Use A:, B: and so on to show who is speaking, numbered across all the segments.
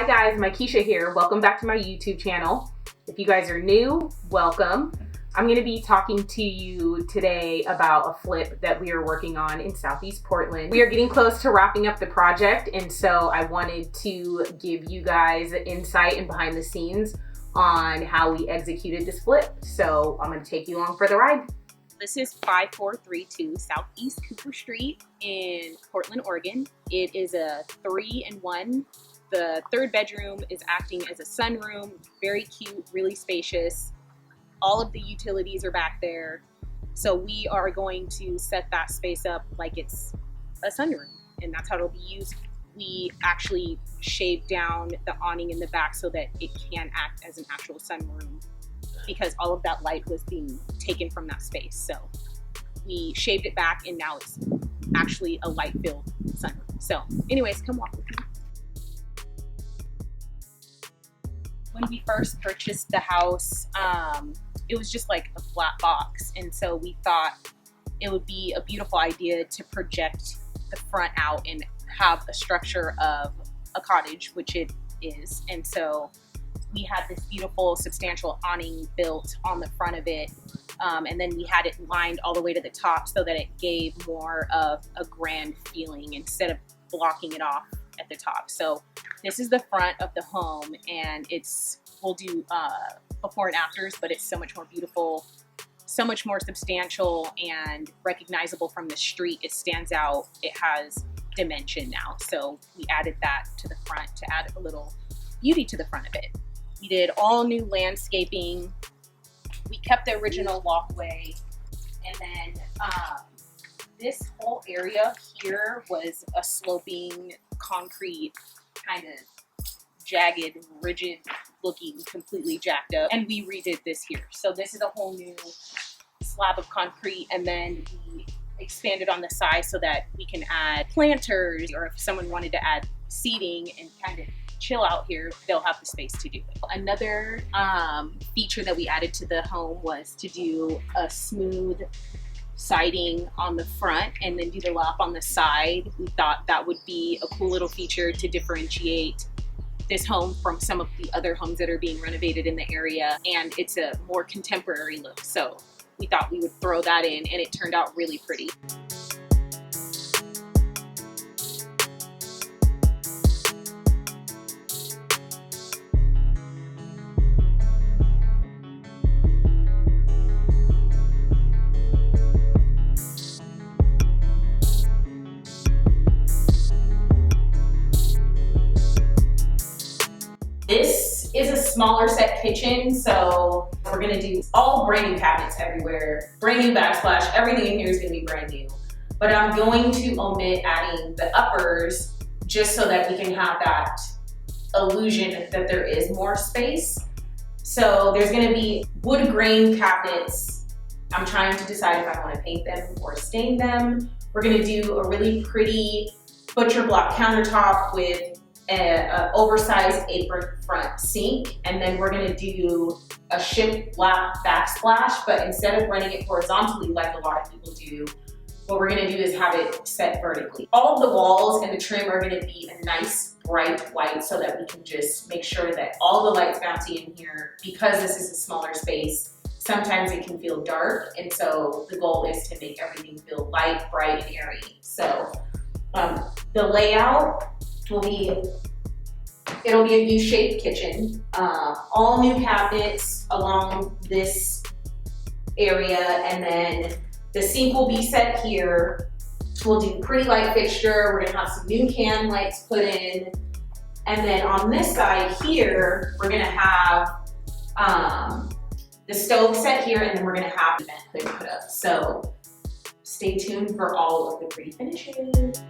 A: Hi guys, Maikisha here. Welcome back to my YouTube channel. If you guys are new, welcome. I'm going to be talking to you today about a flip that we are working on in Southeast Portland. We are getting close to wrapping up the project, and so I wanted to give you guys insight and behind the scenes on how we executed this flip. So I'm going to take you along for the ride.
B: This is 5432 Southeast Cooper Street in Portland, Oregon. It is a 3-in-1. The third bedroom is acting as a sunroom, very cute, really spacious. All of the utilities are back there. So we are going to set that space up like it's a sunroom, and that's how it'll be used. We actually shaved down the awning in the back so that it can act as an actual sunroom, because all of that light was being taken from that space. So we shaved it back, and now it's actually a light-filled sunroom. So anyways, come walk with me. When we first purchased the house, it was just like a flat box. And so we thought it would be a beautiful idea to project the front out and have a structure of a cottage, which it is. And so we had this beautiful substantial awning built on the front of it. And then we had it lined all the way to the top so that it gave more of a grand feeling instead of blocking it off at the top. So this is the front of the home, and we'll do before and afters, but it's so much more beautiful, so much more substantial and recognizable from the street. It stands out. It has dimension now. So we added that to the front to add a little beauty to the front of it. We did all new landscaping. We kept the original walkway, and then this whole area here was a sloping concrete, kind of jagged, rigid looking, completely jacked up, and we redid this here. So this is a whole new slab of concrete, and then we expanded on the size so that we can add planters, or if someone wanted to add seating and kind of chill out here, they'll have the space to do it. Another feature that we added to the home was to do a smooth siding on the front and then do the lap on the side. We thought that would be a cool little feature to differentiate this home from some of the other homes that are being renovated in the area, and it's a more contemporary look. So we thought we would throw that in, and it turned out really pretty. This is a smaller set kitchen, so we're gonna do all brand new cabinets everywhere, brand new backsplash, everything in here is gonna be brand new. But I'm going to omit adding the uppers just so that we can have that illusion that there is more space. So there's gonna be wood grain cabinets. I'm trying to decide if I wanna paint them or stain them. We're gonna do a really pretty butcher block countertop with an oversized apron front sink, and then we're going to do a ship lap backsplash, but instead of running it horizontally like a lot of people do, what we're going to do is have it set vertically. All of the walls and the trim are going to be a nice bright white so that we can just make sure that all the lights bouncy in here. Because this is a smaller space, sometimes it can feel dark, and so the goal is to make everything feel light, bright, and airy. So the layout it'll be a U-shaped kitchen, all new cabinets along this area, and then the sink will be set here. We'll do pretty light fixture. We're gonna have some new can lights put in, and then on this side here, we're gonna have the stove set here, and then we're gonna have the vent hood put up. So stay tuned for all of the pretty finishes.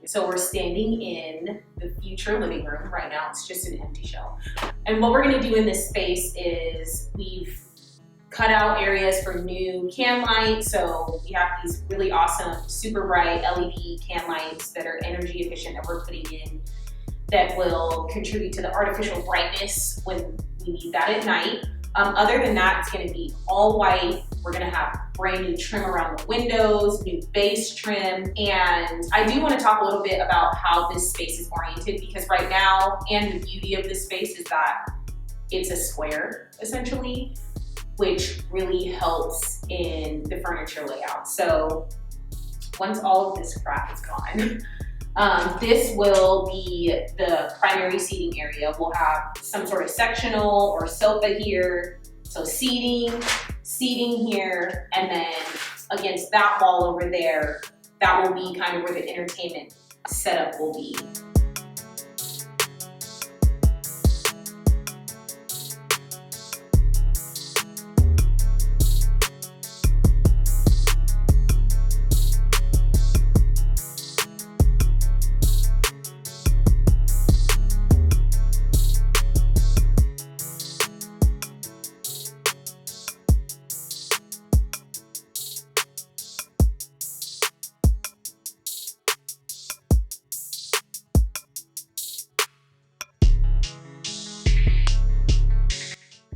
B: So we're standing in the future living room right now. It's just an empty shell. And what we're gonna do in this space is we've cut out areas for new can lights. So we have these really awesome, super bright LED can lights that are energy efficient that we're putting in that will contribute to the artificial brightness when we need that at night. Other than that, it's gonna be all white We're gonna have brand new trim around the windows, new base trim, and I do want to talk a little bit about how this space is oriented, because right now, and the beauty of this space is that it's a square, essentially, which really helps in the furniture layout. So once all of this crap is gone, this will be the primary seating area. We'll have some sort of sectional or sofa here. So seating here, and then against that wall over there, that will be kind of where the entertainment setup will be.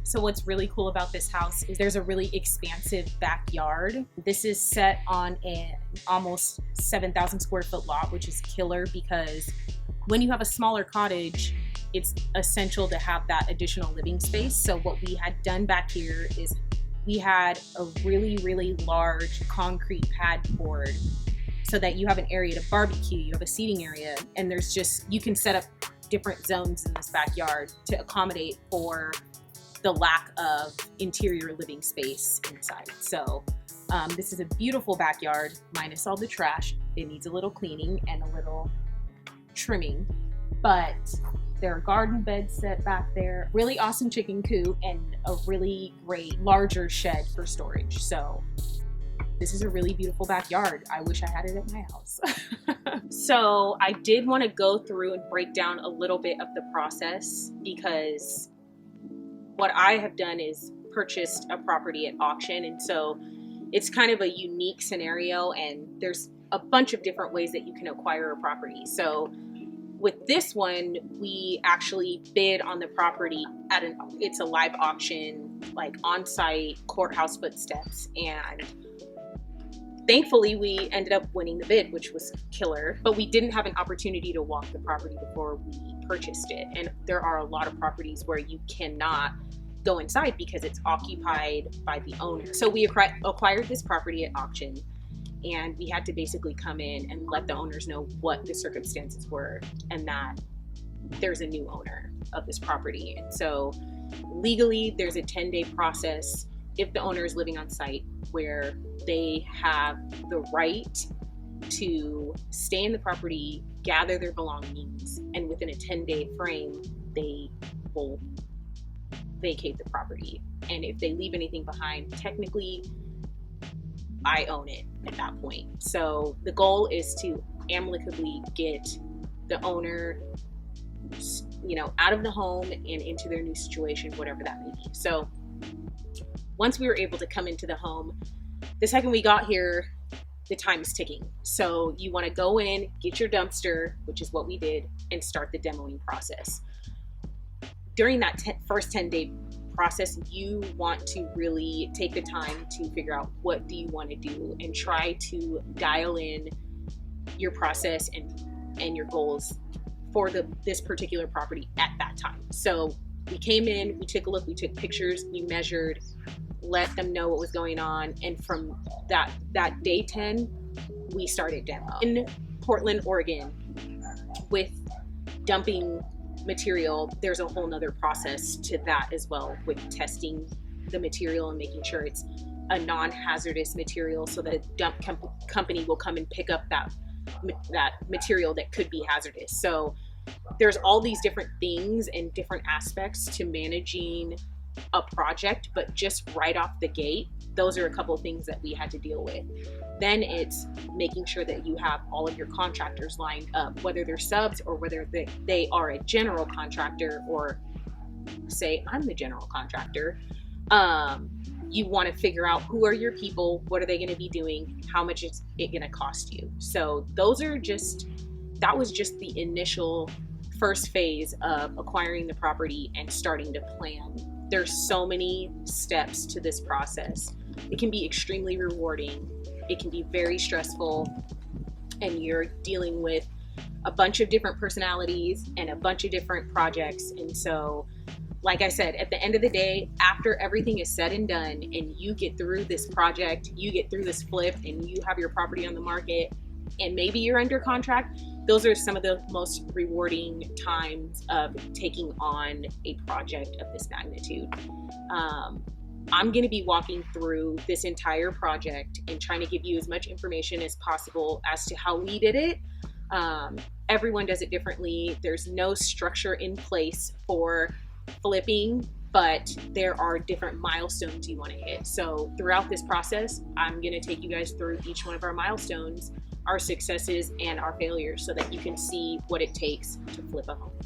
B: So what's really cool about this house is there's a really expansive backyard. This is set on an almost 7,000 square foot lot, which is killer because when you have a smaller cottage, it's essential to have that additional living space. So what we had done back here is we had a really, really large concrete pad poured so that you have an area to barbecue, you have a seating area, and there's just, you can set up different zones in this backyard to accommodate for the lack of interior living space inside. So this is a beautiful backyard, minus all the trash. It needs a little cleaning and a little trimming, but there are garden beds set back there, really awesome chicken coop, and a really great larger shed for storage. So this is a really beautiful backyard. I wish I had it at my house. So I did want to go through and break down a little bit of the process, because what I have done is purchased a property at auction, and so it's kind of a unique scenario, and there's a bunch of different ways that you can acquire a property. So with this one, we actually bid on the property at it's a live auction, like on-site courthouse footsteps, and thankfully we ended up winning the bid, which was killer, but we didn't have an opportunity to walk the property before we purchased it. And there are a lot of properties where you cannot go inside because it's occupied by the owner. So we acquired this property at auction, and we had to basically come in and let the owners know what the circumstances were and that there's a new owner of this property. And so legally there's a 10-day process if the owner is living on site where they have the right to stay in the property, gather their belongings, and within a 10-day frame, they will vacate the property. And if they leave anything behind, technically, I own it at that point. So the goal is to amicably get the owner, out of the home and into their new situation, whatever that may be. So once we were able to come into the home, the second we got here, the time is ticking. So you want to go in, get your dumpster, which is what we did, and start the demoing process. During that first 10-day process, you want to really take the time to figure out what do you want to do and try to dial in your process and your goals for this particular property at that time. So we came in, we took a look, we took pictures, we measured, let them know what was going on, and from that day 10, we started demo. In Portland, Oregon, with dumping material, there's a whole nother process to that as well, with testing the material and making sure it's a non-hazardous material, so that a dump company will come and pick up that material that could be hazardous. So there's all these different things and different aspects to managing a project, but just right off the gate, those are a couple of things that we had to deal with. Then it's making sure that you have all of your contractors lined up, whether they're subs or whether they are a general contractor, or say I'm the general contractor. You want to figure out who are your people, what are they going to be doing, how much is it going to cost you. So that was just the initial first phase of acquiring the property and starting to plan There's so many steps to this process. It can be extremely rewarding. It can be very stressful, and you're dealing with a bunch of different personalities and a bunch of different projects. And so, like I said, at the end of the day, after everything is said and done and you get through this project, you get through this flip, and you have your property on the market, and maybe you're under contract, those are some of the most rewarding times of taking on a project of this magnitude. I'm going to be walking through this entire project and trying to give you as much information as possible as to how we did it. Everyone does it differently. There's no structure in place for flipping, but there are different milestones you want to hit. So throughout this process, I'm going to take you guys through each one of our milestones, our successes and our failures, so that you can see what it takes to flip a home.